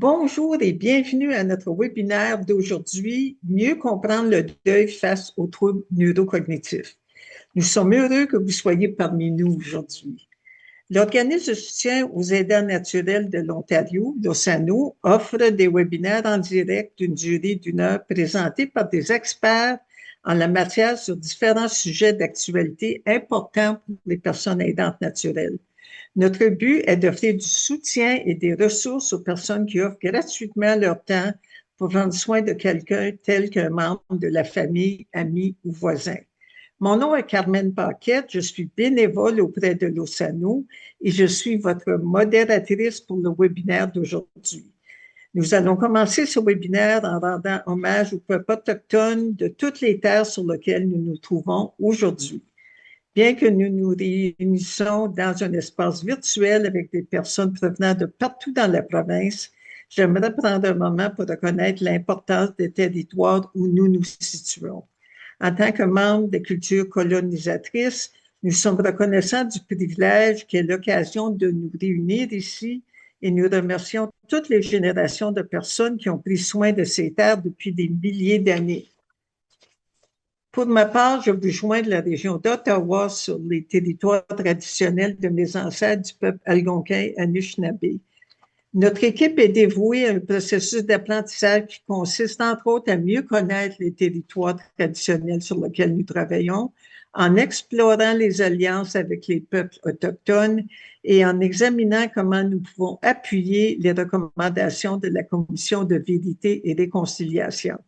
Bonjour et bienvenue à notre webinaire d'aujourd'hui, Mieux comprendre le deuil face aux troubles neurocognitifs. Nous sommes heureux que vous soyez parmi nous aujourd'hui. L'Organisme de soutien aux aidants naturels de l'Ontario, l'OSANO, offre des webinaires en direct d'une durée d'une heure présentés par des experts en la matière sur différents sujets d'actualité importants pour les personnes aidantes naturelles. Notre but est d'offrir du soutien et des ressources aux personnes qui offrent gratuitement leur temps pour prendre soin de quelqu'un tel qu'un membre de la famille, ami ou voisin. Mon nom est Carmen Paquette, je suis bénévole auprès de l'OSANO et je suis votre modératrice pour le webinaire d'aujourd'hui. Nous allons commencer ce webinaire en rendant hommage aux peuples autochtones de toutes les terres sur lesquelles nous nous trouvons aujourd'hui. Bien que nous nous réunissons dans un espace virtuel avec des personnes provenant de partout dans la province, j'aimerais prendre un moment pour reconnaître l'importance des territoires où nous nous situons. En tant que membres des cultures colonisatrices, nous sommes reconnaissants du privilège qui est l'occasion de nous réunir ici et nous remercions toutes les générations de personnes qui ont pris soin de ces terres depuis des milliers d'années. Pour ma part, je vous joins de la région d'Ottawa sur les territoires traditionnels de mes ancêtres du peuple algonquin Anishinaabe. Notre équipe est dévouée à un processus d'apprentissage qui consiste entre autres à mieux connaître les territoires traditionnels sur lesquels nous travaillons, en explorant les alliances avec les peuples autochtones et en examinant comment nous pouvons appuyer les recommandations de la Commission de vérité et réconciliation.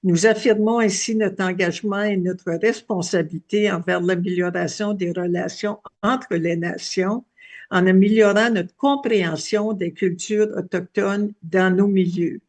Nous affirmons ainsi notre engagement et notre responsabilité envers l'amélioration des relations entre les nations, en améliorant notre compréhension des cultures autochtones dans nos milieux.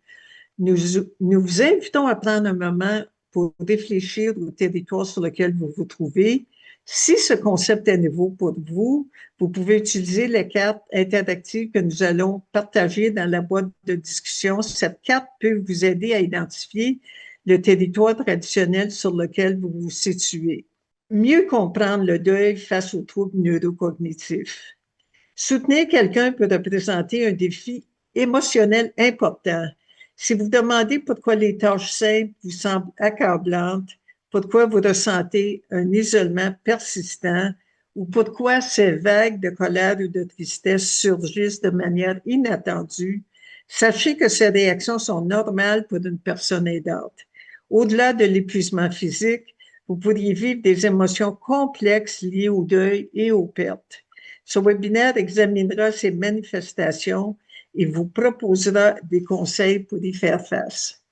Nous vous invitons à prendre un moment pour réfléchir au territoire sur lequel vous vous trouvez. Si ce concept est nouveau pour vous, vous pouvez utiliser les cartes interactives que nous allons partager dans la boîte de discussion. Cette carte peut vous aider à identifier le territoire traditionnel sur lequel vous vous situez. Mieux comprendre le deuil face aux troubles neurocognitifs. Soutenir quelqu'un peut représenter un défi émotionnel important. Si vous demandez pourquoi les tâches simples vous semblent accablantes, pourquoi vous ressentez un isolement persistant ou pourquoi ces vagues de colère ou de tristesse surgissent de manière inattendue, sachez que ces réactions sont normales pour une personne aidante. Au-delà de l'épuisement physique, vous pourriez vivre des émotions complexes liées au deuil et aux pertes. Ce webinaire examinera ces manifestations et vous proposera des conseils pour y faire face.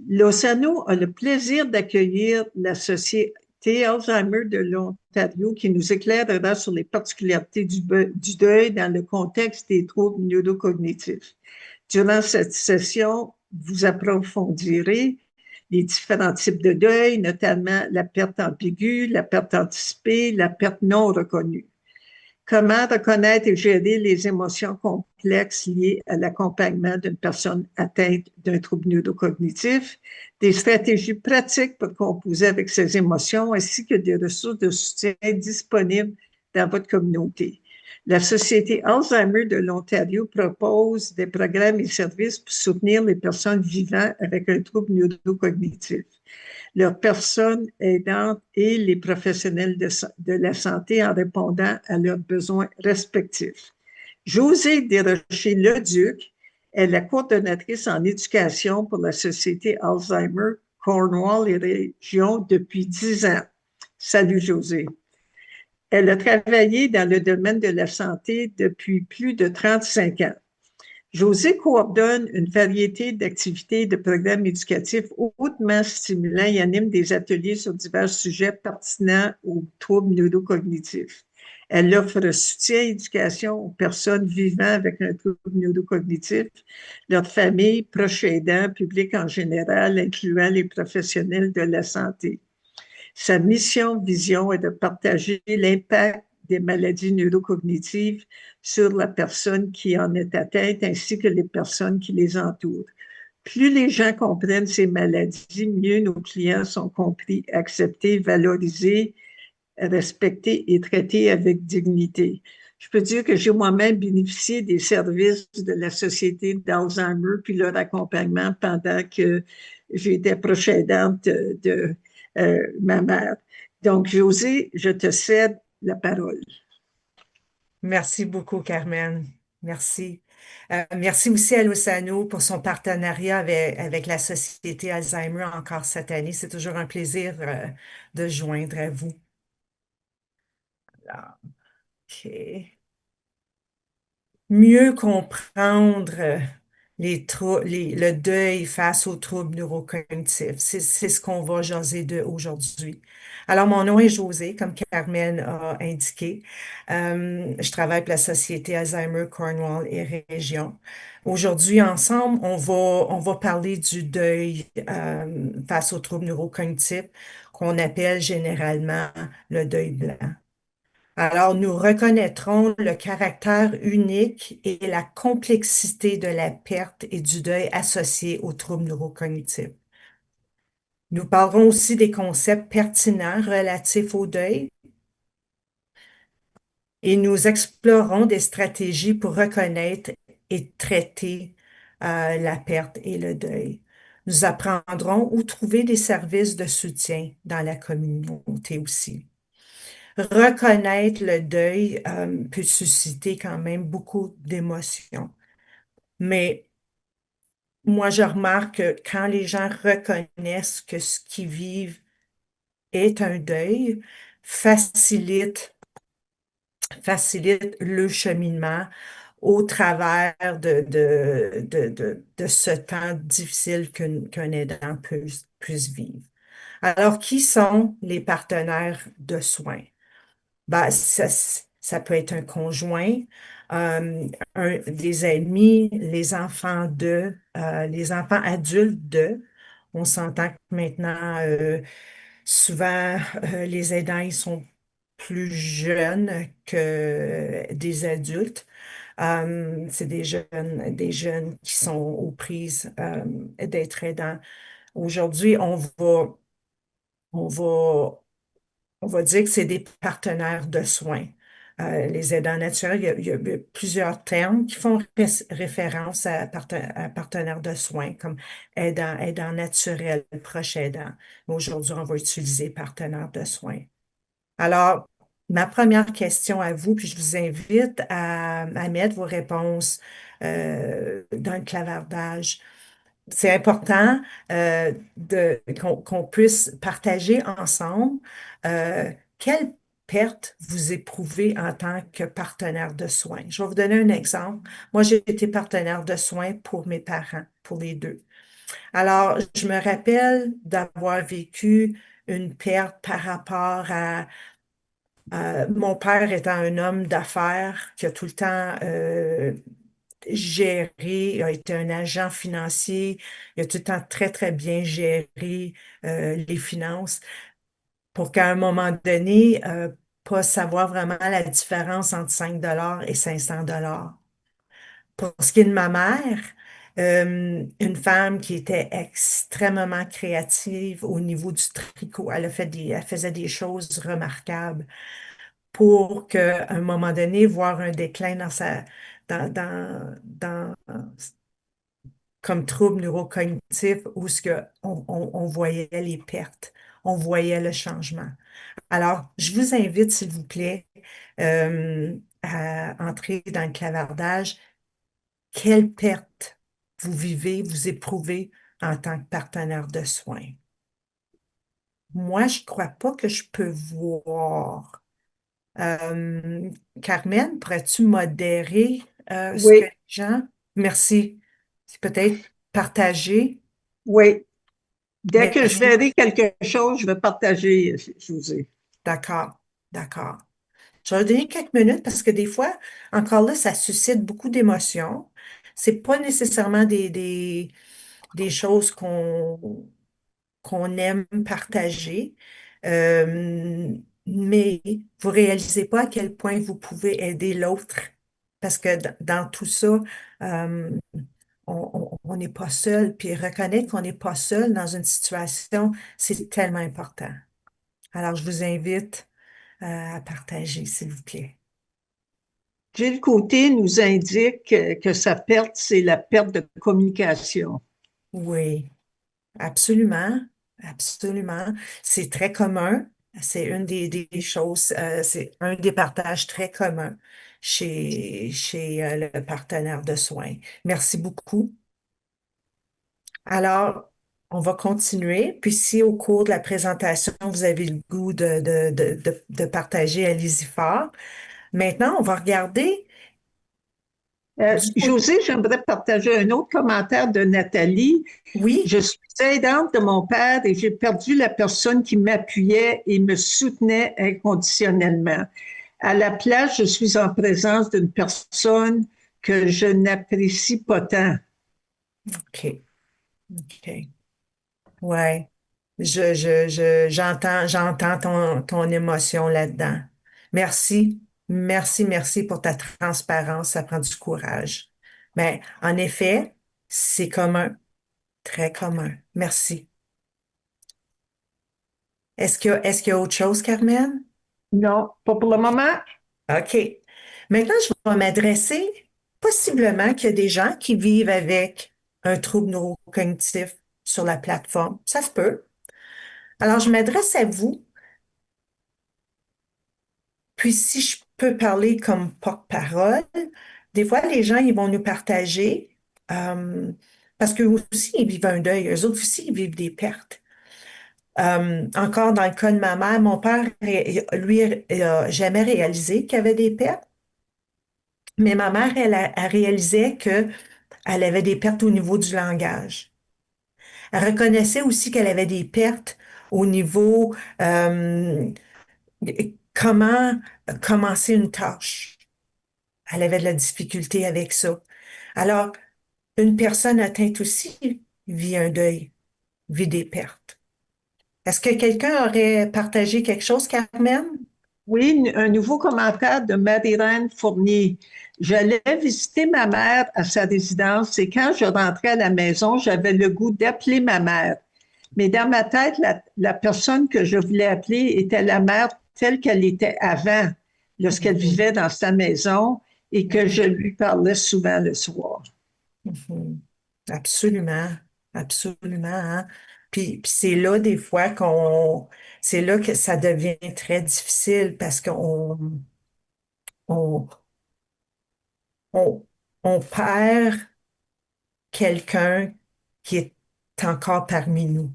L'OSANO a le plaisir d'accueillir la Société Alzheimer de l'Ontario qui nous éclairera sur les particularités du deuil dans le contexte des troubles neurocognitifs. Durant cette session, vous approfondirez les différents types de deuil, notamment la perte ambiguë, la perte anticipée, la perte non reconnue. Comment reconnaître et gérer les émotions complexes liées à l'accompagnement d'une personne atteinte d'un trouble neurocognitif, des stratégies pratiques pour composer avec ces émotions, ainsi que des ressources de soutien disponibles dans votre communauté. La Société Alzheimer de l'Ontario propose des programmes et services pour soutenir les personnes vivant avec un trouble neurocognitif, leurs personnes aidantes et les professionnels de la santé en répondant à leurs besoins respectifs. Josée Desrochers-Leduc est la coordonnatrice en éducation pour la Société Alzheimer Cornwall et Région depuis 10 ans. Salut Josée. Elle a travaillé dans le domaine de la santé depuis plus de 35 ans. Josée coordonne une variété d'activités et de programmes éducatifs hautement stimulants et anime des ateliers sur divers sujets pertinents aux troubles neurocognitifs. Elle offre soutien et éducation aux personnes vivant avec un trouble neurocognitif, leurs familles, proches aidants, public en général, incluant les professionnels de la santé. Sa vision est de partager l'impact des maladies neurocognitives sur la personne qui en est atteinte ainsi que les personnes qui les entourent. Plus les gens comprennent ces maladies, mieux nos clients sont compris, acceptés, valorisés respectés et traités avec dignité. Je peux dire que j'ai moi-même bénéficié des services de la Société d'Alzheimer puis leur accompagnement pendant que j'étais proche aidante de ma mère. Donc, José, je te cède la parole. Merci beaucoup, Carmen. Merci. Merci aussi à Luciano pour son partenariat avec la Société Alzheimer encore cette année. C'est toujours un plaisir, de se joindre à vous. Alors, OK. Mieux comprendre le deuil face aux troubles neurocognitifs. C'est ce qu'on va jaser de aujourd'hui. Alors, mon nom est José, comme Carmen a indiqué. Je travaille pour la Société Alzheimer Cornwall et Région. Aujourd'hui, ensemble, on va parler du deuil face aux troubles neurocognitifs qu'on appelle généralement le deuil blanc. Alors, nous reconnaîtrons le caractère unique et la complexité de la perte et du deuil associés aux troubles neurocognitifs. Nous parlerons aussi des concepts pertinents relatifs au deuil et nous explorerons des stratégies pour reconnaître et traiter la perte et le deuil. Nous apprendrons où trouver des services de soutien dans la communauté aussi. Reconnaître le deuil peut susciter quand même beaucoup d'émotions. Mais moi, je remarque que quand les gens reconnaissent que ce qu'ils vivent est un deuil, facilite, facilite le cheminement au travers de ce temps difficile qu'un aidant puisse vivre. Alors, qui sont les partenaires de soins? Ben, ça peut être un conjoint, des amis, les enfants adultes de. On s'entend que maintenant, souvent, les aidants, ils sont plus jeunes que des adultes. C'est des jeunes qui sont aux prises, d'être aidants. Aujourd'hui, on va on va dire que c'est des partenaires de soins. Les aidants naturels, il y a plusieurs termes qui font référence à partenaires de soins, comme aidant naturel, proche aidant. Mais aujourd'hui, on va utiliser partenaire de soins. Alors, ma première question à vous, puis je vous invite à mettre vos réponses dans le clavardage. C'est important qu'on puisse partager ensemble quelle perte vous éprouvez en tant que partenaire de soins. Je vais vous donner un exemple. Moi, j'ai été partenaire de soins pour mes parents, pour les deux. Alors, je me rappelle d'avoir vécu une perte par rapport à mon père étant un homme d'affaires qui a tout le temps géré, a été un agent financier, il a tout le temps très, très bien géré les finances pour qu'à un moment donné, pas savoir vraiment la différence entre 5 dollars et 500 dollars. Pour ce qui est de ma mère, une femme qui était extrêmement créative au niveau du tricot, elle faisait des choses remarquables pour qu'à un moment donné, voir un déclin dans comme trouble neurocognitif où on voyait les pertes, on voyait le changement. Alors, je vous invite, s'il vous plaît, à entrer dans le clavardage. Quelle perte vous vivez, vous éprouvez en tant que partenaire de soins? Moi, je ne crois pas que je peux voir. Euh, Carmen, pourrais-tu modérer ce que Oui, les gens... Merci. C'est peut-être partager. oui. Dès que je Merci. verrai quelque chose, je vais partager, José. D'accord. D'accord. Je vais leur donner quelques minutes parce que des fois, encore là, ça suscite beaucoup d'émotions. C'est pas nécessairement des choses qu'on aime partager. Mais vous réalisez pas à quel point vous pouvez aider l'autre parce que dans tout ça, euh, on n'est pas seul. Puis reconnaître qu'on n'est pas seul dans une situation, c'est tellement important. Alors, je vous invite à partager, s'il vous plaît. Gilles Côté nous indique que sa perte, c'est la perte de communication. Oui, absolument, absolument. C'est très commun. C'est une des choses, c'est un des partages très communs chez le partenaire de soins. Merci beaucoup. Alors, on va continuer. Puis si au cours de la présentation, vous avez le goût de partager, allez-y fort. Maintenant, on va regarder du côté. José, j'aimerais partager un autre commentaire de Nathalie. Oui, Je suis aidante de mon père et j'ai perdu la personne qui m'appuyait et me soutenait inconditionnellement. À la place, je suis en présence d'une personne que je n'apprécie pas tant. OK, OK. Ouais. J'entends ton émotion là-dedans. Merci, merci, merci pour ta transparence. Ça prend du courage. Mais en effet, c'est commun, très commun. Merci. Est-ce qu'il y a autre chose, Carmen? Non, pas pour le moment. OK. Maintenant, je vais m'adresser possiblement qu'il y a des gens qui vivent avec un trouble neurocognitif sur la plateforme. Ça se peut. Alors, je m'adresse à vous. Puis si je peux parler comme porte-parole, des fois les gens ils vont nous partager euh, parce qu'eux aussi ils vivent un deuil, eux autres aussi ils vivent des pertes. Encore dans le cas de ma mère, mon père, lui, il a jamais réalisé qu'il y avait des pertes, mais ma mère, elle réalisait que elle avait des pertes au niveau du langage. Elle reconnaissait aussi qu'elle avait des pertes au niveau comment commencer une tâche. Elle avait de la difficulté avec ça. Alors, une personne atteinte aussi vit un deuil, vit des pertes. Est-ce que quelqu'un aurait partagé quelque chose, Carmen? Oui, un nouveau commentaire de Marie-Reine Fournier. J'allais visiter ma mère à sa résidence et quand je rentrais à la maison, j'avais le goût d'appeler ma mère. Mais dans ma tête, la personne que je voulais appeler était la mère telle qu'elle était avant, lorsqu'elle Mhm, vivait dans sa maison et que je mhm, lui parlais souvent le soir. mhm. Absolument, absolument, hein. Puis c'est là des fois c'est là que ça devient très difficile parce on, on, on perd quelqu'un qui est encore parmi nous.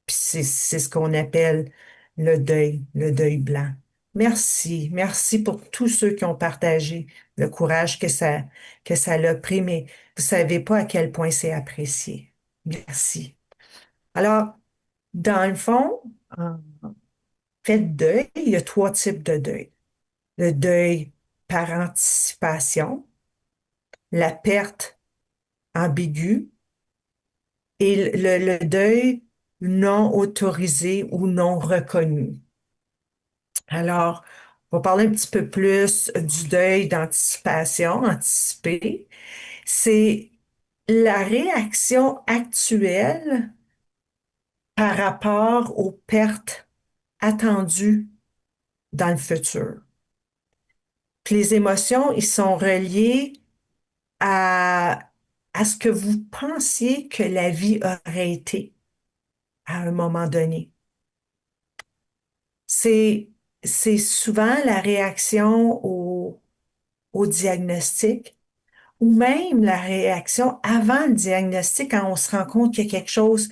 Puis c'est ce qu'on appelle le deuil blanc. Merci, merci pour tous ceux qui ont partagé le courage que ça l'a pris, mais vous savez pas à quel point c'est apprécié. Merci. Alors, dans le fond, en fait de deuil, il y a trois types de deuil. Le deuil par anticipation, la perte ambiguë et le deuil non autorisé ou non reconnu. Alors, on va parler un petit peu plus du deuil d'anticipation, anticipé. C'est la réaction actuelle par rapport aux pertes attendues dans le futur. Puis les émotions, ils sont reliés à, à ce que vous pensiez que la vie aurait été à un moment donné. C'est, c'est souvent la réaction au diagnostic ou même la réaction avant le diagnostic quand on se rend compte qu'il y a quelque chose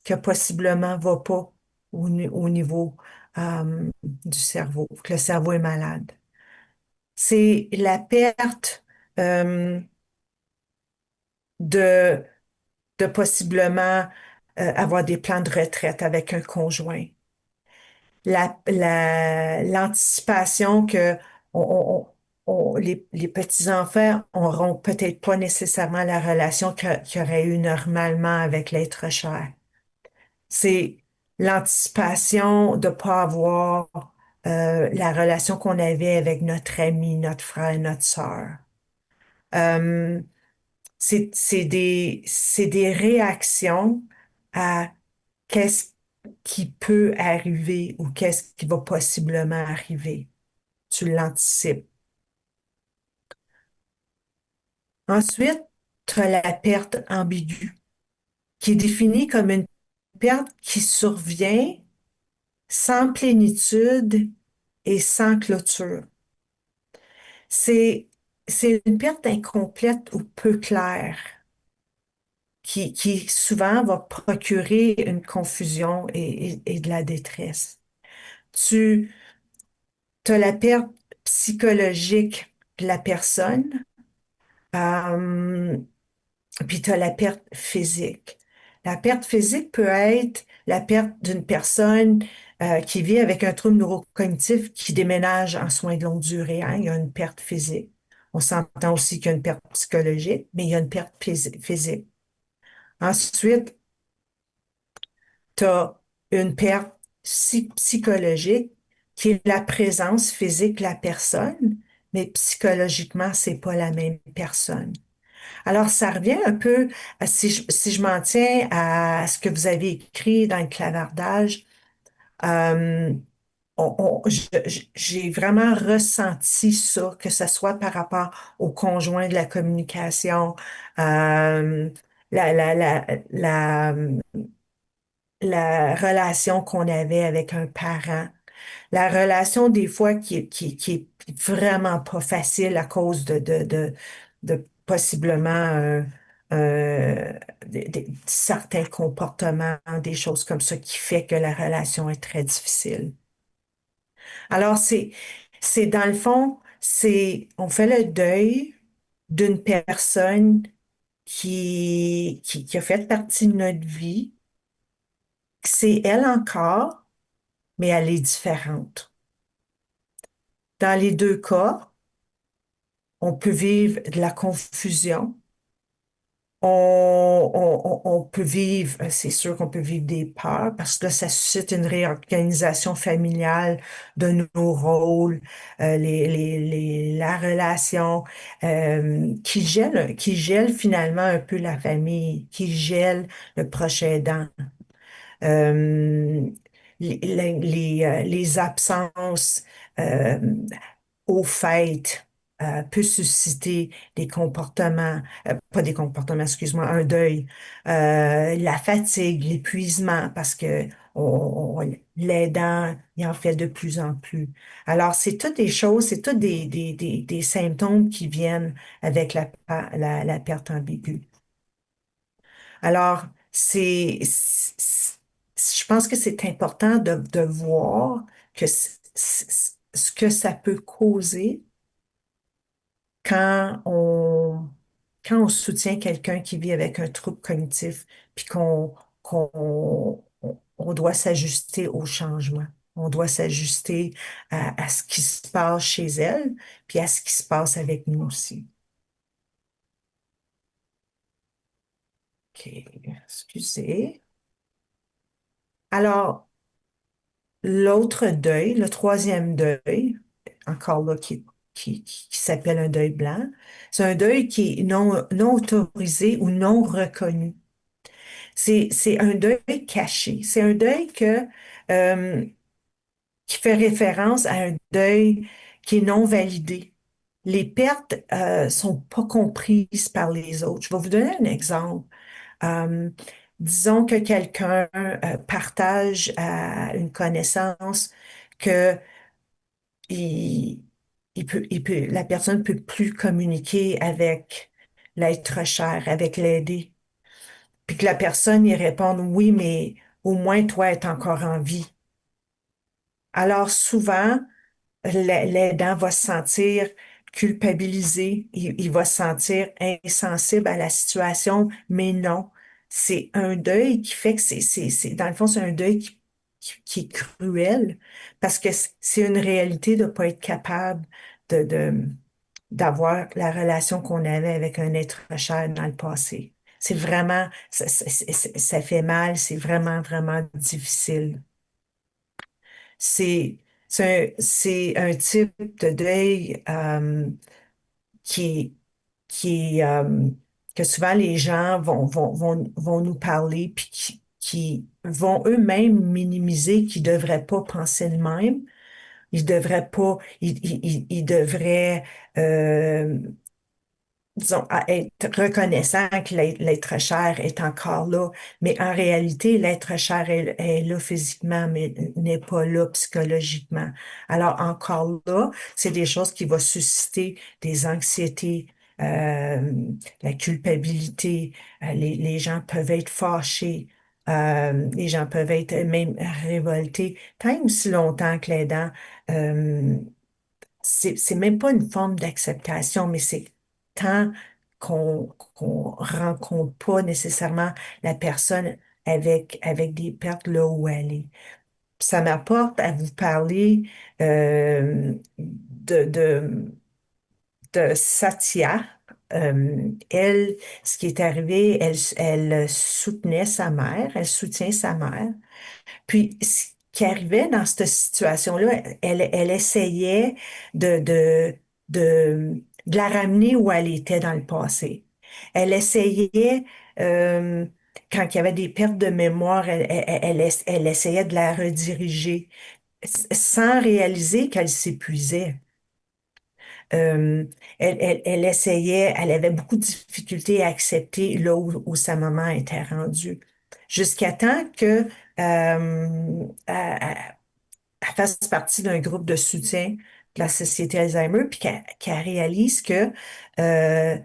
que possiblement va pas au niveau du cerveau, que le cerveau est malade. C'est la perte euh, de, de possiblement avoir des plans de retraite avec un conjoint. L'anticipation que les petits-enfants auront peut-être pas nécessairement la relation qu'il y aurait eu normalement avec l'être cher. C'est l'anticipation de pas avoir la relation qu'on avait avec notre ami, notre frère, notre sœur. Euh, c'est des réactions à qu'est-ce qui peut arriver ou qu'est-ce qui va possiblement arriver. Tu l'anticipes. Ensuite, tu as la perte ambiguë, qui est définie comme une perte qui survient sans plénitude et sans clôture. C'est, c'est une perte incomplète ou peu claire qui souvent va procurer une confusion et de la détresse. Tu as la perte psychologique de la personne, euh, puis tu as la perte physique. La perte physique peut être la perte d'une personne qui vit avec un trouble neurocognitif qui déménage en soins de longue durée, hein. Il y a une perte physique. On s'entend aussi qu'il y a une perte psychologique, mais il y a une perte physique. Ensuite, tu as une perte psychologique qui est la présence physique de la personne, mais psychologiquement, c'est pas la même personne. Alors, ça revient un peu, si je m'en tiens à ce que vous avez écrit dans le clavardage, euh, j'ai vraiment ressenti ça, que ce soit par rapport au conjoint de la communication, euh, la, la, la, la, la relation qu'on avait avec un parent, la relation des fois qui est vraiment pas facile à cause de possiblement certains comportements, des choses comme ça qui fait que la relation est très difficile. Alors c'est dans le fond, on fait le deuil d'une personne qui a fait partie de notre vie. C'est elle encore, mais elle est différente. Dans les deux cas, on peut vivre de la confusion. On peut vivre, c'est sûr qu'on peut vivre des peurs parce que là, ça suscite une réorganisation familiale de nos rôles, la relation qui gèle finalement un peu la famille, qui gèle le proche aidant. Euh, les absences euh, aux fêtes peut susciter des comportements, pas des comportements, excuse-moi, un deuil, la fatigue, l'épuisement, parce que l'aidant, il en fait de plus en plus. Alors, c'est toutes des choses, c'est toutes des symptômes qui viennent avec la perte ambiguë. Alors, je pense que c'est important de voir que ce que ça peut causer quand quand on soutient quelqu'un qui vit avec un trouble cognitif, puis on doit s'ajuster au changement. On doit s'ajuster à ce qui se passe chez elle, puis à ce qui se passe avec nous aussi. OK, excusez. Alors, l'autre deuil, le troisième deuil, encore là, qui s'appelle un deuil blanc, c'est un deuil qui est non autorisé ou non reconnu. C'est un deuil caché. C'est un deuil euh, qui fait référence à un deuil qui est non validé. Les pertes sont pas comprises par les autres. Je vais vous donner un exemple. Euh, disons que quelqu'un partage à une connaissance que il, la personne peut plus communiquer avec l'être cher, avec l'aider. Puis que la personne y réponde, oui, mais au moins toi est encore en vie. Alors souvent, l'aidant va se sentir culpabilisé, il va se sentir insensible à la situation, mais non. C'est un deuil qui fait que dans le fond, c'est un deuil qui est cruel parce que c'est une réalité de ne pas être capable de, de- d'avoir la relation qu'on avait avec un être cher dans le passé. C'est vraiment, ça fait mal, c'est vraiment, vraiment difficile. C'est, c'est un type de deuil qui, qui, que souvent les gens vont nous parler, puis qui vont eux-mêmes minimiser, qui devraient pas penser de même. Ils devraient pas, ils devraient disons, à être reconnaissant que l'être cher est encore là. Mais en réalité, l'être cher est là physiquement, mais n'est pas là psychologiquement. Alors, encore là, c'est des choses qui vont susciter des anxiétés, euh, la culpabilité. Les gens peuvent être fâchés. Les gens peuvent être même révoltés, tant et aussi longtemps que l'aidant euh, c'est même pas une forme d'acceptation, mais c'est tant qu'on rencontre pas nécessairement la personne avec des pertes là où elle est. Ça m'apporte à vous parler de Satya. Elle, ce qui est arrivé, elle soutenait sa mère, elle soutient sa mère. Puis, ce qui arrivait dans cette situation-là, elle essayait de, de, de la ramener où elle était dans le passé. Elle essayait, euh, quand il y avait des pertes de mémoire, elle essayait de la rediriger sans réaliser qu'elle s'épuisait. Elle essayait, elle avait beaucoup de difficultés à accepter là où sa maman était rendue. Jusqu'à temps que elle fasse partie d'un groupe de soutien de la Société Alzheimer, puis qu'elle réalise que à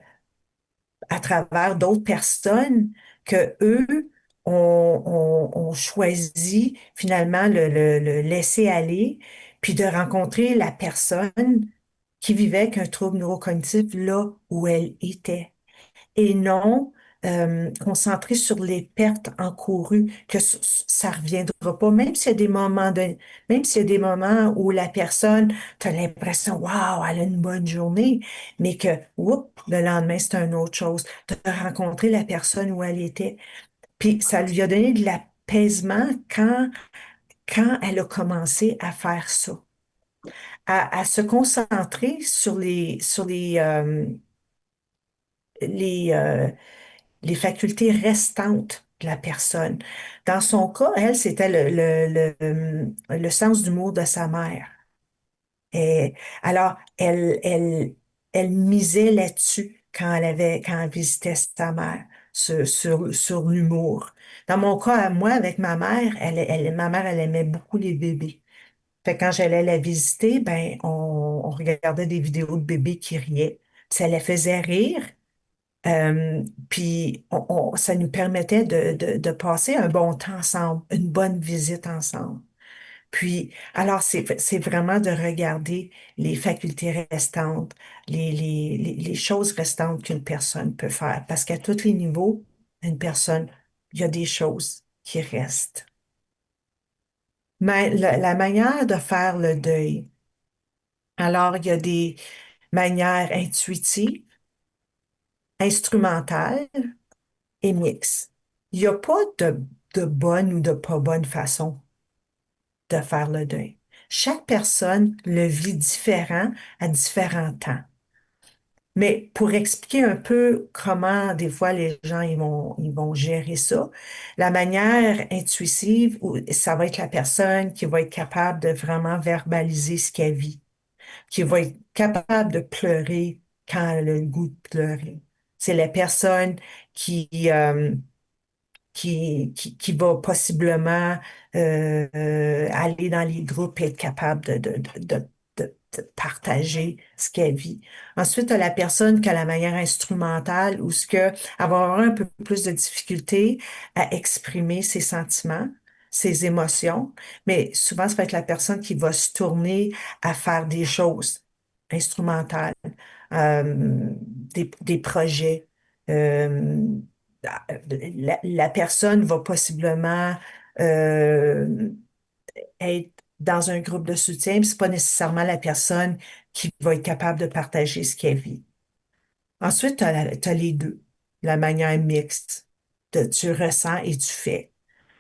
travers d'autres personnes, que eux ont choisi finalement le laisser aller, puis de rencontrer la personne qui vivait avec un trouble neurocognitif là où elle était et non concentré sur les pertes encourues, que ça reviendra pas, même s'il y a des moments où la personne, tu as l'impression, waouh, elle a une bonne journée, mais que, oups, le lendemain, c'est une autre chose. Tu as rencontré la personne où elle était, puis ça lui a donné de l'apaisement quand elle a commencé à faire ça, à se concentrer les, euh, les facultés restantes de la personne. Dans son cas, elle, c'était le sens d'humour de sa mère. Et alors, elle misait là-dessus quand elle visitait sa mère, sur l'humour. Dans mon cas, à moi, avec ma mère, ma mère, elle aimait beaucoup les bébés. Fait que quand j'allais la visiter, ben, on regardait des vidéos de bébés qui riaient. Ça la faisait rire. Euh, Puis ça nous permettait de passer un bon temps ensemble, une bonne visite ensemble. Puis, alors, c'est vraiment de regarder les facultés restantes, les choses restantes qu'une personne peut faire. Parce qu'à tous les niveaux, une personne, il y a des choses qui restent. Mais la manière de faire le deuil, alors, il y a des manières intuitives, instrumentales, et mixte. Il n'y a pas de bonne ou de pas bonne façon de faire le deuil. Chaque personne le vit différent à différents temps. Mais pour expliquer un peu comment des fois les gens ils vont gérer ça, la manière intuitive, ça va être la personne qui va être capable de vraiment verbaliser ce qu'elle vit, qui va être capable de pleurer quand elle a le goût de pleurer. C'est la personne qui va possiblement aller dans les groupes et être capable de partager ce qu'elle vit. Ensuite, tu as la personne qui a la manière instrumentale ou ce que elle va avoir un peu plus de difficulté à exprimer ses sentiments, ses émotions, mais souvent, ça va être la personne qui va se tourner à faire des choses instrumentales, des projets. Euh, la personne va possiblement euh, être dans un groupe de soutien, mais c'est pas nécessairement la personne qui va être capable de partager ce qu'elle vit. Ensuite, tu as les deux, la manière mixte, tu ressens et tu fais.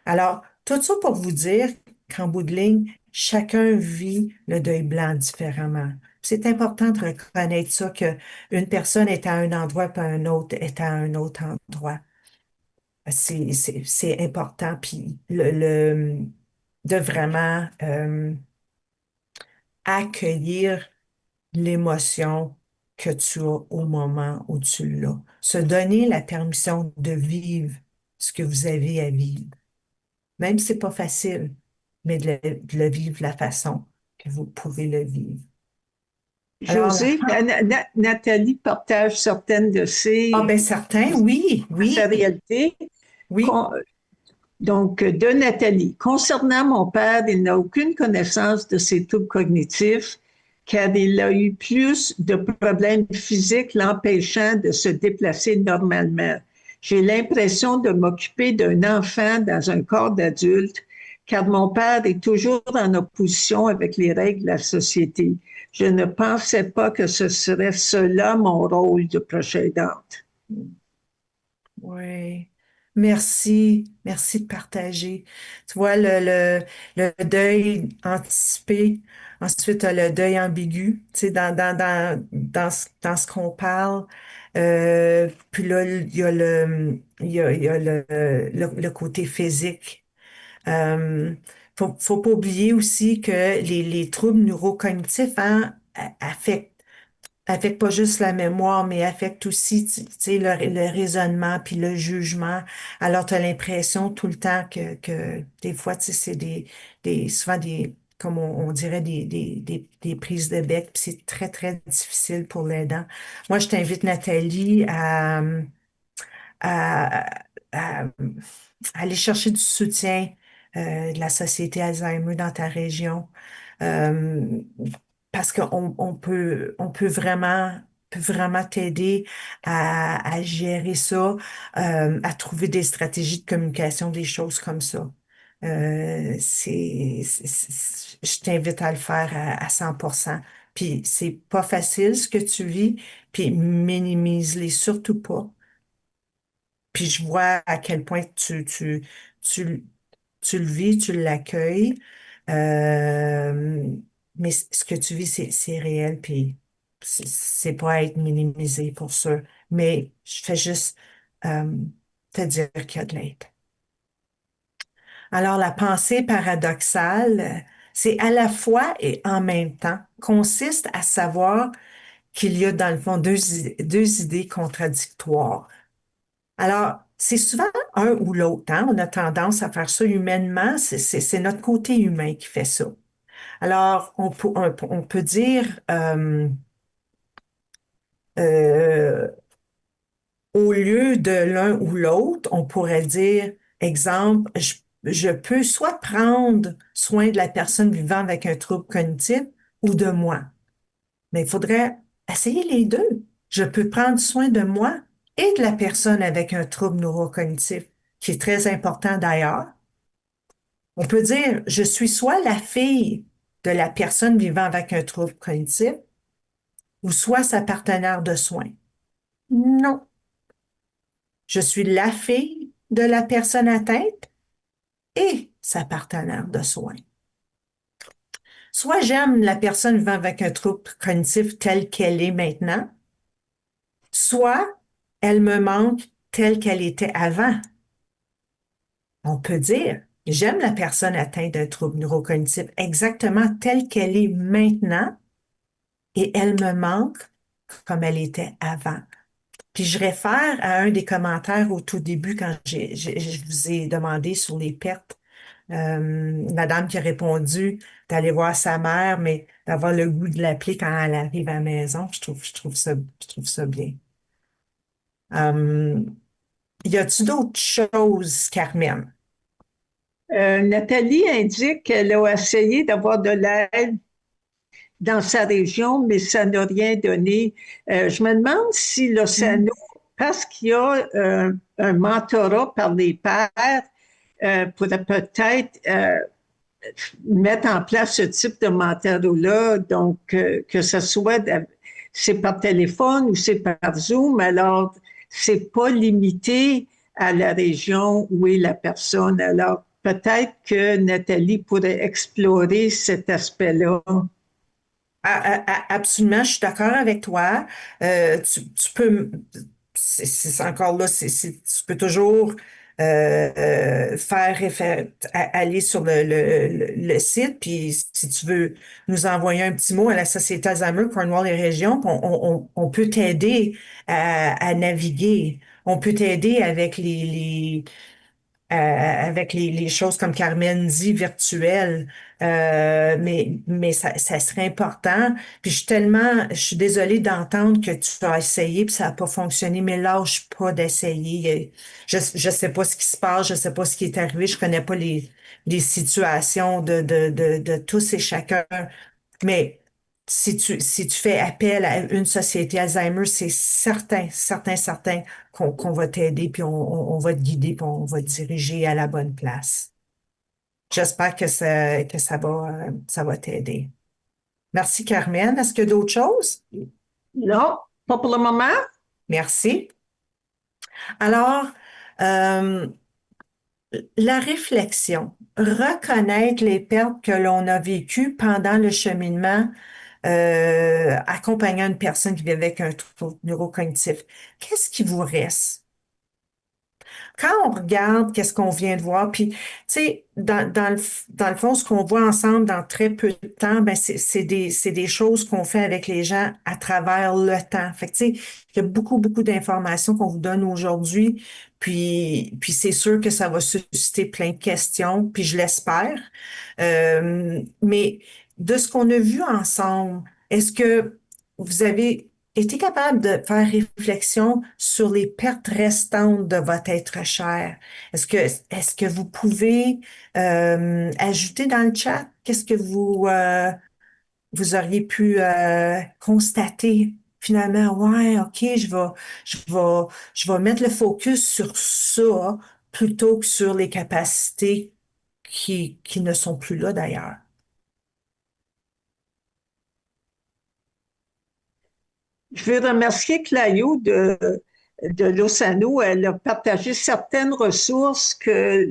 Alors, tout ça pour vous dire qu'en bout de ligne, chacun vit le deuil blanc différemment. C'est important de reconnaître ça, que une personne est à un endroit, puis un autre est à un autre endroit. c'est important. Puis de vraiment accueillir l'émotion que tu as au moment où tu l'as. Se donner la permission de vivre ce que vous avez à vivre. Même si c'est pas facile, mais de le vivre de la façon que vous pouvez le vivre. Alors, José, Nathalie partage certaines de ah ses, ben certain, oui, sa oui, réalité. oui. Donc, de Nathalie. Concernant mon père, il n'a aucune connaissance de ses troubles cognitifs car il a eu plus de problèmes physiques l'empêchant de se déplacer normalement. J'ai l'impression de m'occuper d'un enfant dans un corps d'adulte car mon père est toujours en opposition avec les règles de la société. Je ne pensais pas que ce serait cela mon rôle de proche aidante. Oui. Merci. Merci de partager. Tu vois, le deuil anticipé, ensuite, tu as le deuil ambigu, tu sais, dans ce qu'on parle. Puis là, il y a le côté physique. Euh, faut pas oublier aussi que les troubles neurocognitifs, hein, affecte pas juste la mémoire, mais affecte aussi, tu sais, le raisonnement puis le jugement. Alors, tu as l'impression tout le temps que des fois, tu sais, c'est souvent comme on dirait, des prises de bec, puis c'est très, très difficile pour l'aidant. Moi, je t'invite, Nathalie, à, à aller chercher du soutien de la Société Alzheimer dans ta région. Euh, Parce peut vraiment t'aider à gérer ça, à trouver des stratégies de communication, des choses comme ça. Je t'invite à le faire à 100%. Puis c'est pas facile ce que tu vis, puis minimise-les surtout pas. Puis je vois à quel point tu, tu le vis, tu l'accueilles. Euh, mais ce que tu vis, c'est réel, puis c'est pas à être minimisé pour ça. Mais je fais juste euh, te dire qu'il y a de l'aide. Alors, la pensée paradoxale, c'est à la fois et en même temps, consiste à savoir qu'il y a dans le fond deux idées contradictoires. Alors, c'est souvent un ou l'autre, hein. On a tendance à faire ça humainement. C'est notre côté humain qui fait ça. Alors, on peut dire, euh, au lieu de l'un ou l'autre, on pourrait dire, exemple, je peux soit prendre soin de la personne vivant avec un trouble cognitif ou de moi. Mais il faudrait essayer les deux. Je peux prendre soin de moi et de la personne avec un trouble neurocognitif, qui est très important d'ailleurs. On peut dire, je suis soit la fille de la personne vivant avec un trouble cognitif ou soit sa partenaire de soins. Non, je suis la fille de la personne atteinte et sa partenaire de soins. Soit j'aime la personne vivant avec un trouble cognitif telle qu'elle est maintenant, soit elle me manque telle qu'elle était avant. On peut dire, j'aime la personne atteinte d'un trouble neurocognitif exactement telle qu'elle est maintenant et elle me manque comme elle était avant. Puis je réfère à un des commentaires au tout début quand je vous ai demandé sur les pertes. Madame qui a répondu d'aller voir sa mère, mais d'avoir le goût de l'appeler quand elle arrive à la maison. Je trouve ça bien. Euh, Y a-tu d'autres choses, Carmen? Nathalie indique qu'elle a essayé d'avoir de l'aide dans sa région, mais ça n'a rien donné. Je me demande si Hmm. l'Océano, parce qu'il y a un mentorat par les pairs, pourrait peut-être mettre en place ce type de mentorat-là, donc que ce soit c'est par téléphone ou c'est par Zoom, alors c'est pas limité à la région où est la personne. Alors peut-être que Nathalie pourrait explorer cet aspect-là. Absolument, je suis d'accord avec toi. Tu peux, c'est encore là, tu peux toujours aller sur le site, puis si tu veux nous envoyer un petit mot à la Société Alzheimer Cornwall et Région, puis on peut t'aider à naviguer. On peut t'aider avec avec les choses comme Carmen dit, virtuelles. Mais ça serait important. Puis je suis désolée d'entendre que tu as essayé puis ça n'a pas fonctionné, mais lâche pas d'essayer. Je sais pas ce qui se passe, je sais pas ce qui est arrivé, je connais pas les situations de tous et chacun. Mais si tu fais appel à une société Alzheimer, c'est certain qu'on va t'aider, puis on va te guider, puis on va te diriger à la bonne place. J'espère que ça va t'aider. Merci, Carmen. Est-ce qu'il y a d'autres choses? Non, pas pour le moment. Merci. Alors, euh, la réflexion, reconnaître les pertes que l'on a vécues pendant le cheminement accompagnant une personne qui vit avec un trouble neurocognitif. Qu'est-ce qui vous reste? Quand on regarde qu'est-ce qu'on vient de voir, puis, tu sais, dans le fond, ce qu'on voit ensemble dans très peu de temps, ben, c'est des choses qu'on fait avec les gens à travers le temps. Fait que, tu sais, il y a beaucoup d'informations qu'on vous donne aujourd'hui, puis c'est sûr que ça va susciter plein de questions, puis je l'espère. Mais de ce qu'on a vu ensemble, est-ce que vous avez été capable de faire réflexion sur les pertes restantes de votre être cher? Est-ce que vous pouvez ajouter dans le chat qu'est-ce que vous auriez pu constater finalement? Ouais, OK, je vais mettre le focus sur ça plutôt que sur les capacités qui ne sont plus là d'ailleurs. Je veux remercier Clayo de l'Ossano. Elle a partagé certaines ressources que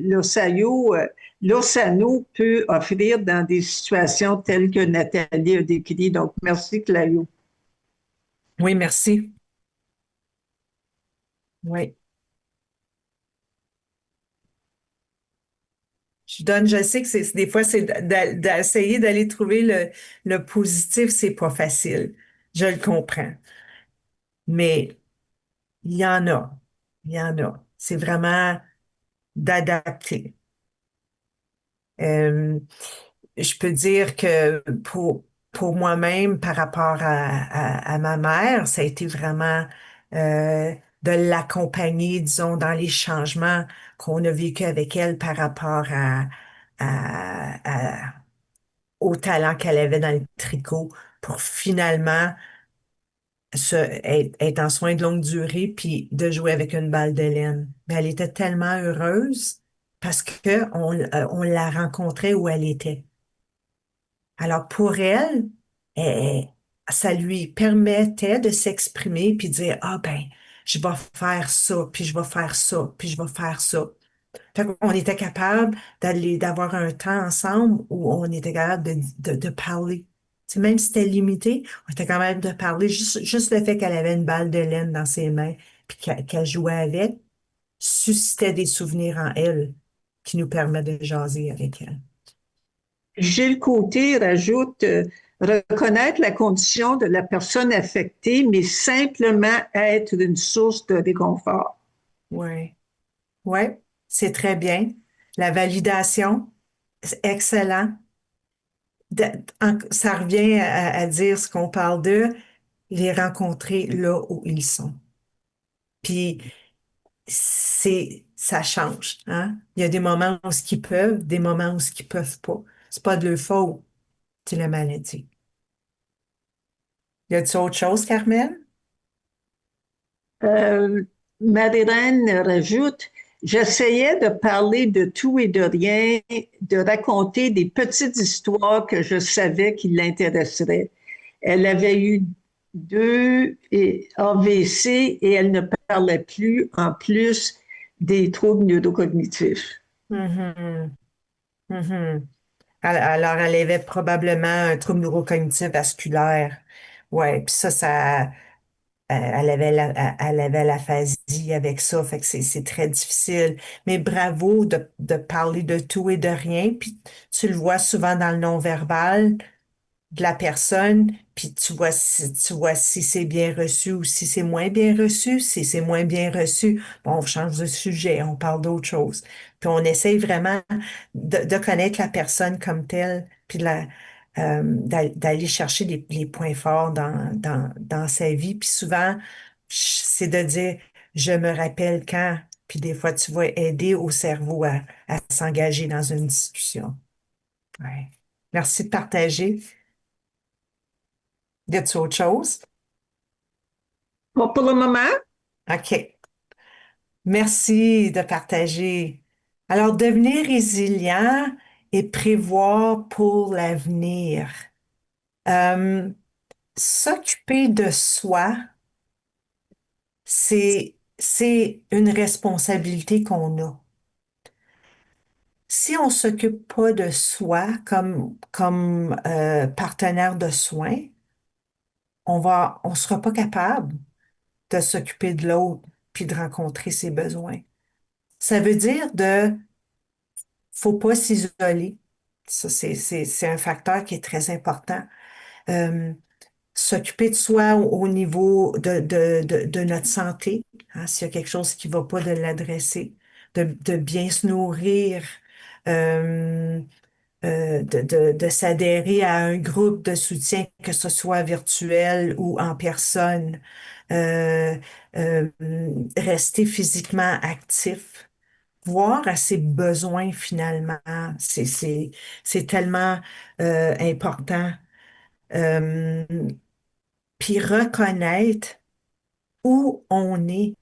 l'Ossano peut offrir dans des situations telles que Nathalie a décrit. Donc, merci Clayo. Oui, merci. Oui. Je sais que des fois, c'est d'essayer d'aller trouver le positif, c'est pas facile. Je le comprends. Mais il y en a. Il y en a. C'est vraiment d'adapter. Euh, je peux dire que pour moi-même, par rapport à ma mère, ça a été vraiment de l'accompagner, disons, dans les changements qu'on a vécu avec elle par rapport au talent qu'elle avait dans le tricot pour finalement être en soins de longue durée puis de jouer avec une balle de laine. Mais elle était tellement heureuse parce que on la rencontrait où elle était. Alors pour elle, elle- ça lui permettait de s'exprimer puis de dire, ah ben, je vais faire ça, puis je vais faire ça, puis je vais faire ça. Fait qu'on était capable d'avoir un temps ensemble où on était capable de parler. Tu sais, même si c'était limité, on était capable de parler. Juste le fait qu'elle avait une balle de laine dans ses mains puis qu'elle jouait avec suscitait des souvenirs en elle qui nous permettent de jaser avec elle. Gilles Côté rajoute reconnaître la condition de la personne affectée, mais simplement être une source de réconfort. Ouais, ouais, c'est très bien. La validation, c'est excellent. Ça revient à dire ce qu'on parle d'eux, les rencontrer là où ils sont. Puis ça change, hein? Il y a des moments où ce qu'ils peuvent, des moments où ce qu'ils peuvent pas. C'est pas de leur faute, c'est la maladie. Y a-t-il autre chose, Carmen? Euh, Marie-Reine rajoute, j'essayais de parler de tout et de rien, de raconter des petites histoires que je savais qui l'intéresseraient. Elle avait eu deux AVC et elle ne parlait plus, en plus des troubles neurocognitifs. Mhm, mhm. Alors, elle avait probablement un trouble neurocognitif vasculaire. Ouais, puis ça elle avait l'aphasie avec ça, fait que c'est très difficile. Mais bravo de parler de tout et de rien, puis tu le vois souvent dans le non-verbal de la personne, puis tu vois si c'est bien reçu ou si c'est moins bien reçu. Si c'est moins bien reçu, bon, on change de sujet, on parle d'autre chose. Puis on essaye vraiment de connaître la personne comme telle, puis d'aller chercher les points forts dans sa vie. Puis souvent, c'est de dire, je me rappelle quand, puis des fois, tu vas aider au cerveau à s'engager dans une discussion. Ouais. Merci de partager. Y a-t-il autre chose? Bon, pour le moment, OK. Merci de partager. Alors, devenir résilient et prévoir pour l'avenir. Euh, S'occuper de soi, c'est une responsabilité qu'on a. Si on s'occupe pas de soi comme partenaire de soins, on sera pas capable de s'occuper de l'autre puis de rencontrer ses besoins. Ça veut dire faut pas s'isoler. Ça, c'est un facteur qui est très important. Euh, S'occuper de soi au niveau de notre santé, hein, s'il y a quelque chose qui va pas, de l'adresser, de bien se nourrir, euh, de s'adhérer à un groupe de soutien, que ce soit virtuel ou en personne, euh, euh, rester physiquement actif, voir à ses besoins finalement. C'est tellement important. Euh, Puis reconnaître où on est.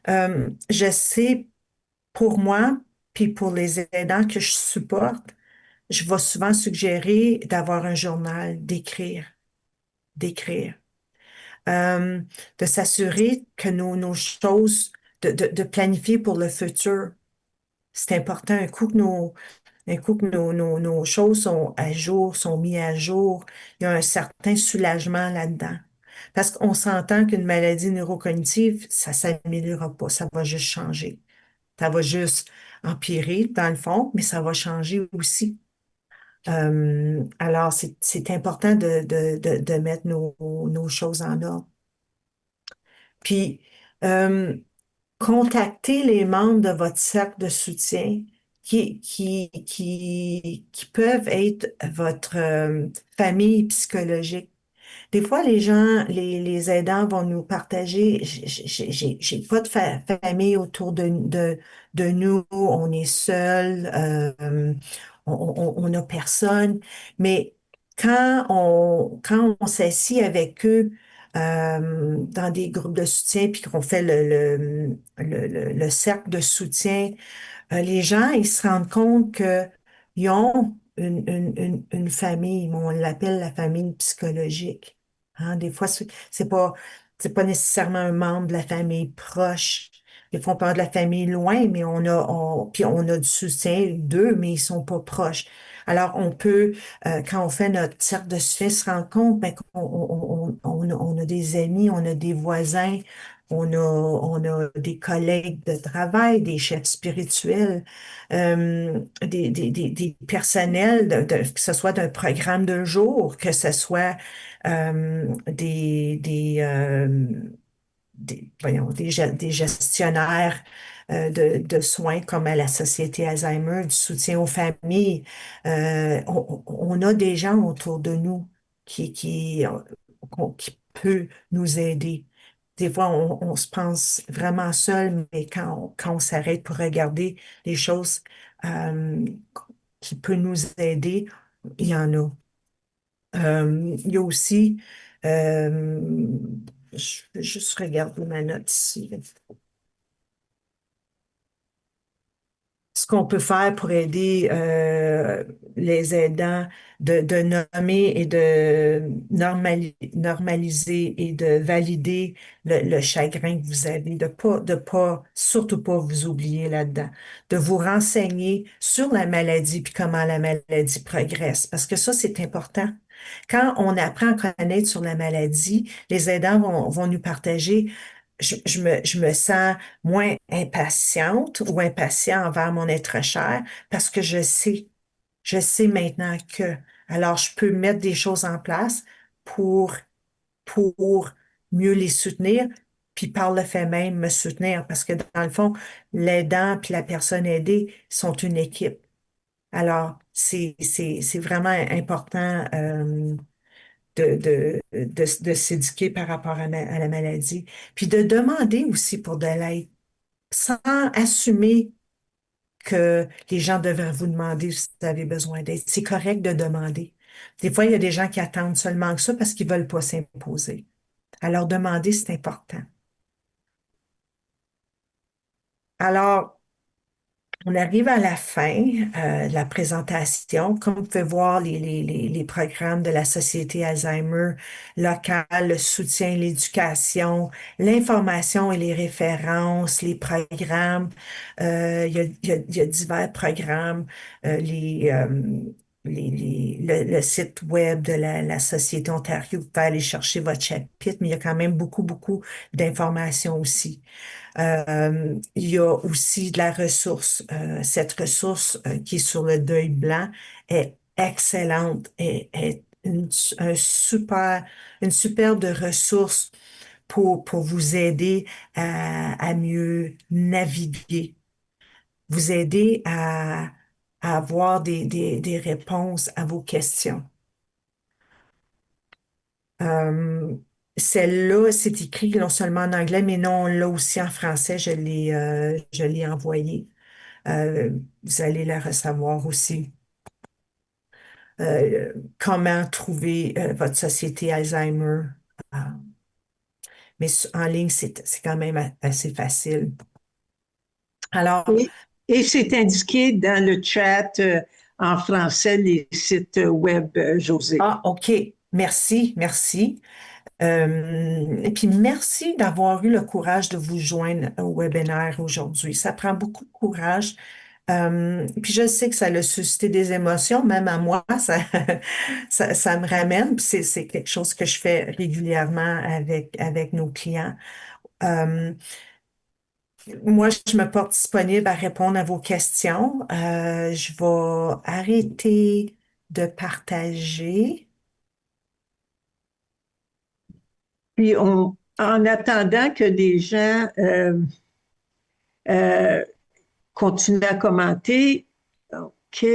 Je sais, pour moi, puis pour les aidants que je supporte, je vais souvent suggérer d'avoir un journal, d'écrire, Euh, de s'assurer que nos choses, de planifier pour le futur. C'est important. Un coup que nos choses sont à jour, sont mises à jour, il y a un certain soulagement là-dedans. Parce qu'on s'entend qu'une maladie neurocognitive, ça s'améliorera pas, ça va juste changer. Ça va juste empirer dans le fond, mais ça va changer aussi. Alors, c'est important de mettre nos choses en ordre. Puis, euh, contactez les membres de votre cercle de soutien qui peuvent être votre famille psychologique. Des fois, les aidants vont nous partager, j'ai pas de famille autour de nous, on est seul, on n'a personne. Mais quand on s'assit avec eux dans des groupes de soutien, puis qu'on fait le cercle de soutien, les gens, ils se rendent compte que ils ont une famille, on l'appelle la famille psychologique. Hein, des fois, c'est pas nécessairement un membre de la famille proche. Des fois, on parle de la famille loin, mais puis on a du soutien d'eux, mais ils sont pas proches. Alors, on peut, quand on fait notre cercle de soutien, se rendre compte ben, on a des amis, on a des voisins, on a des collègues de travail, des chefs spirituels, des personnels, que ce soit d'un programme de jour, que ce soit voyons, des gestionnaires de soins comme à la Société Alzheimer, du soutien aux familles. On a des gens autour de nous qui peut nous aider. Des fois, on se pense vraiment seul, mais quand on s'arrête pour regarder les choses euh, qui peuvent nous aider, il y en a. Il y a aussi, euh, je vais juste regarder ma note ici. Ce qu'on peut faire pour aider les aidants de nommer et de normaliser et de valider le chagrin que vous avez, surtout pas vous oublier là-dedans, de vous renseigner sur la maladie puis comment la maladie progresse, parce que ça, c'est important. Quand on apprend à connaître sur la maladie, les aidants vont nous partager. Je me sens moins impatiente ou impatient envers mon être cher parce que je sais maintenant que. Alors, je peux mettre des choses en place pour, pour mieux les soutenir, puis par le fait même me soutenir parce que dans le fond, l'aidant puis la personne aidée sont une équipe. Alors, c'est vraiment important de s'éduquer par rapport à la maladie, puis de demander aussi pour de l'aide, sans assumer que les gens devraient vous demander si vous avez besoin d'aide. C'est correct de demander. Des fois, il y a des gens qui attendent seulement que ça parce qu'ils veulent pas s'imposer. Alors, demander, c'est important. Alors, on arrive à la fin de la présentation. Comme vous pouvez voir, les programmes de la Société Alzheimer locale, le soutien, l'éducation, l'information et les références, les programmes. Il y a divers programmes, le site web de la Société Ontario. Vous pouvez aller chercher votre chapitre, mais il y a quand même beaucoup d'informations aussi. Il y a aussi de la ressource. Cette ressource qui est sur le deuil blanc est excellente, est une superbe ressource pour vous aider à mieux naviguer, vous aider à avoir des réponses à vos questions. Euh, Celle-là, c'est écrit non seulement en anglais, mais non, là aussi en français, je l'ai envoyé. Vous allez la recevoir aussi. Comment trouver votre société Alzheimer. Euh, mais en ligne, c'est quand même assez facile. Alors, Et, et c'est indiqué dans le chat en français, les sites web, José. OK, merci. Et puis, merci d'avoir eu le courage de vous joindre au webinaire aujourd'hui. Ça prend beaucoup de courage. Puis je sais que ça a suscité des émotions, même à moi, ça me ramène. Puis c'est quelque chose que je fais régulièrement avec nos clients. Euh, Moi, je me porte disponible à répondre à vos questions. Je vais arrêter de partager. Puis en attendant que les gens euh, continuent à commenter, OK.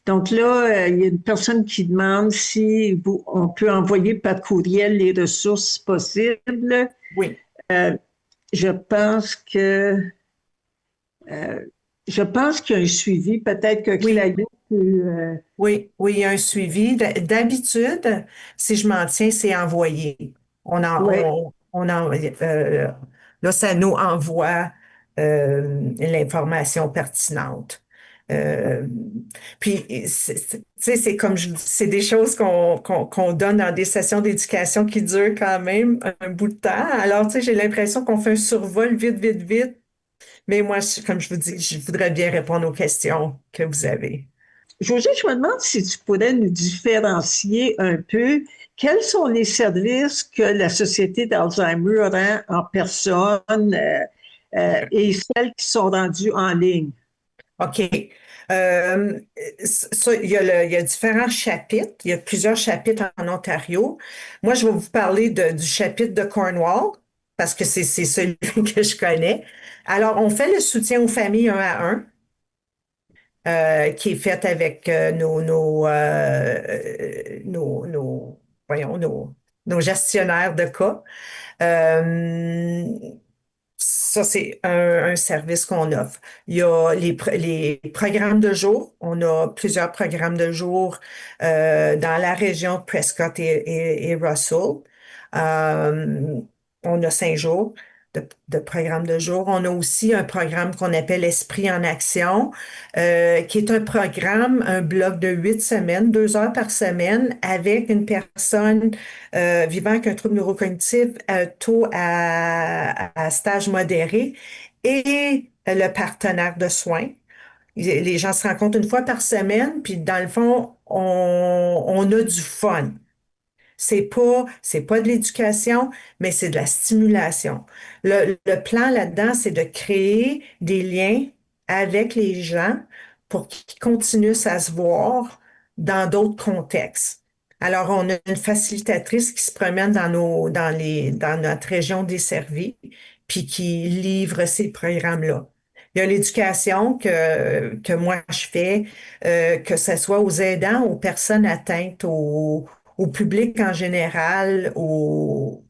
Donc là, il y a une personne qui demande si on peut envoyer par courriel les ressources possibles. Oui. Euh, je pense que euh, je pense qu'il y a un suivi. Peut-être que Oui, Claudio peut. oui, il y a un suivi. D'habitude, si je m'en tiens, c'est envoyé. Ouais. Là, ça nous envoie l'information pertinente. Euh, Puis, tu sais, c'est comme je dis, c'est des choses qu'on donne dans des sessions d'éducation qui durent quand même un bout de temps. Alors, tu sais, j'ai l'impression qu'on fait un survol vite. Mais moi, comme je vous dis, je voudrais bien répondre aux questions que vous avez. José, je me demande si tu pourrais nous différencier un peu quels sont les services que la Société d'Alzheimer rend en personne et celles qui sont rendues en ligne. OK. Ça, il y a différents chapitres. Il y a plusieurs chapitres en Ontario. Moi, je vais vous parler du chapitre de Cornwall parce que c'est celui que je connais. Alors, on fait le soutien aux familles un à un, qui est fait avec voyons, nos gestionnaires de cas. Euh, Ça, c'est un service qu'on offre. Il y a les programmes de jour. On a plusieurs programmes de jour dans la région de Prescott et Russell. Euh, on a 5 jours de programme de jour. On a aussi un programme qu'on appelle Esprit en action, qui est un programme, un bloc de 8 semaines, 2 heures par semaine, avec une personne vivant avec un trouble neurocognitif taux à stage modéré et le partenaire de soins. Les gens se rencontrent une fois par semaine, puis dans le fond, on a du fun. C'est pas de l'éducation, mais c'est de la stimulation. Le plan là-dedans, c'est de créer des liens avec les gens pour qu'ils continuent à se voir dans d'autres contextes. Alors, on a une facilitatrice qui se promène dans notre région desservie, puis qui livre ces programmes-là. Il y a l'éducation que moi je fais, que ce soit aux aidants, aux personnes atteintes, au public en général, au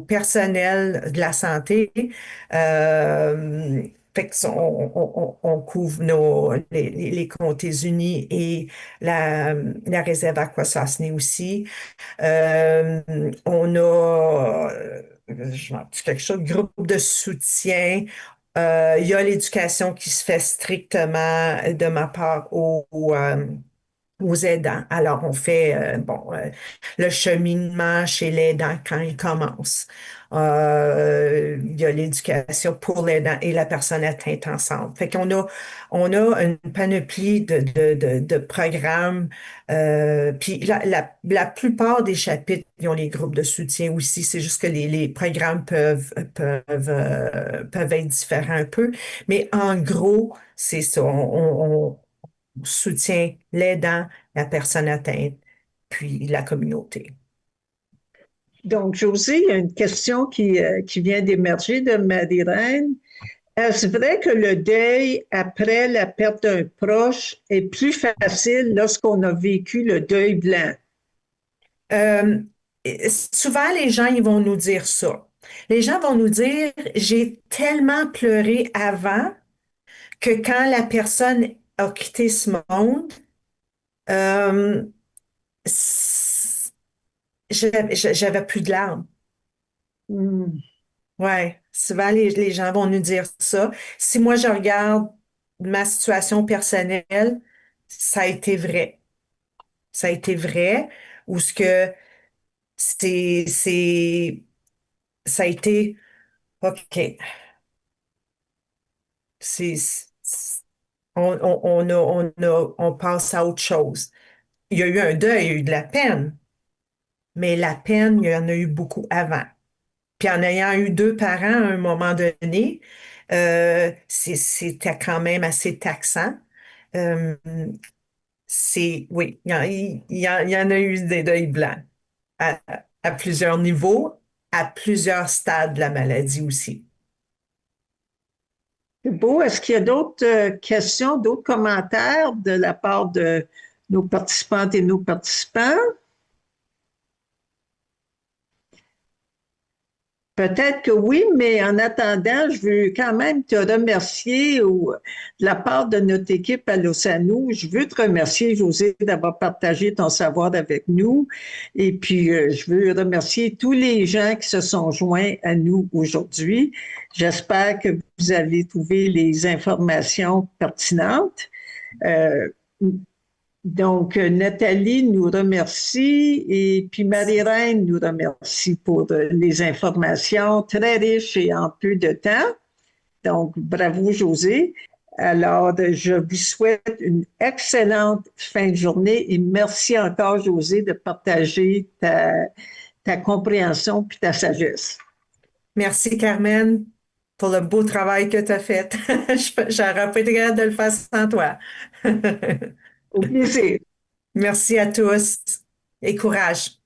personnel de la santé. Fait que on couvre les comtés unis et la réserve Aquasasné aussi. Euh, on a je m'en dis quelque chose, groupe de soutien. Il y a l'éducation qui se fait strictement de ma part aux aidants. Alors, on fait le cheminement chez l'aidant quand il commence. Il y a l'éducation pour l'aidant et la personne atteinte ensemble. Fait on a une panoplie de programmes. Puis la plupart des chapitres, ils ont les groupes de soutien aussi. C'est juste que les programmes peuvent être différents un peu. Mais en gros, c'est ça. On soutient l'aidant, la personne atteinte, puis la communauté. Donc, José, il y a une question qui vient d'émerger de Marie-Reine. Est-ce vrai que le deuil après la perte d'un proche est plus facile lorsqu'on a vécu le deuil blanc? Euh, Souvent, les gens, ils vont nous dire ça. Les gens vont nous dire, j'ai tellement pleuré avant que quand la personne a quitté ce monde, euh, c- j'avais plus de larmes. Hmm. Ouais, souvent les gens vont nous dire ça. Si moi je regarde ma situation personnelle, ça a été vrai. Ça a été vrai, ou ce que c'est, ça a été, OK, on passe à autre chose. Il y a eu un deuil, il y a eu de la peine, mais la peine, il y en a eu beaucoup avant. Puis en ayant eu deux parents à un moment donné, c'était quand même assez taxant. Euh, oui, il y en a eu des deuils blancs à, à plusieurs niveaux, à plusieurs stades de la maladie aussi. C'est beau. Est-ce qu'il y a d'autres questions, d'autres commentaires de la part de nos participantes et nos participants? Peut-être que oui, mais en attendant, je veux quand même te remercier de la part de notre équipe à Losano. Je veux te remercier, José, d'avoir partagé ton savoir avec nous. Et puis, je veux remercier tous les gens qui se sont joints à nous aujourd'hui. J'espère que vous avez trouvé les informations pertinentes. Euh, donc, Nathalie nous remercie et puis Marie-Reine nous remercie pour les informations très riches et en peu de temps. Donc, bravo José. Alors, je vous souhaite une excellente fin de journée et merci encore José de partager ta compréhension puis ta sagesse. Merci, Carmen, pour le beau travail que tu as fait. J'aurais pas été capable de le faire sans toi. Au plaisir. Merci à tous et courage.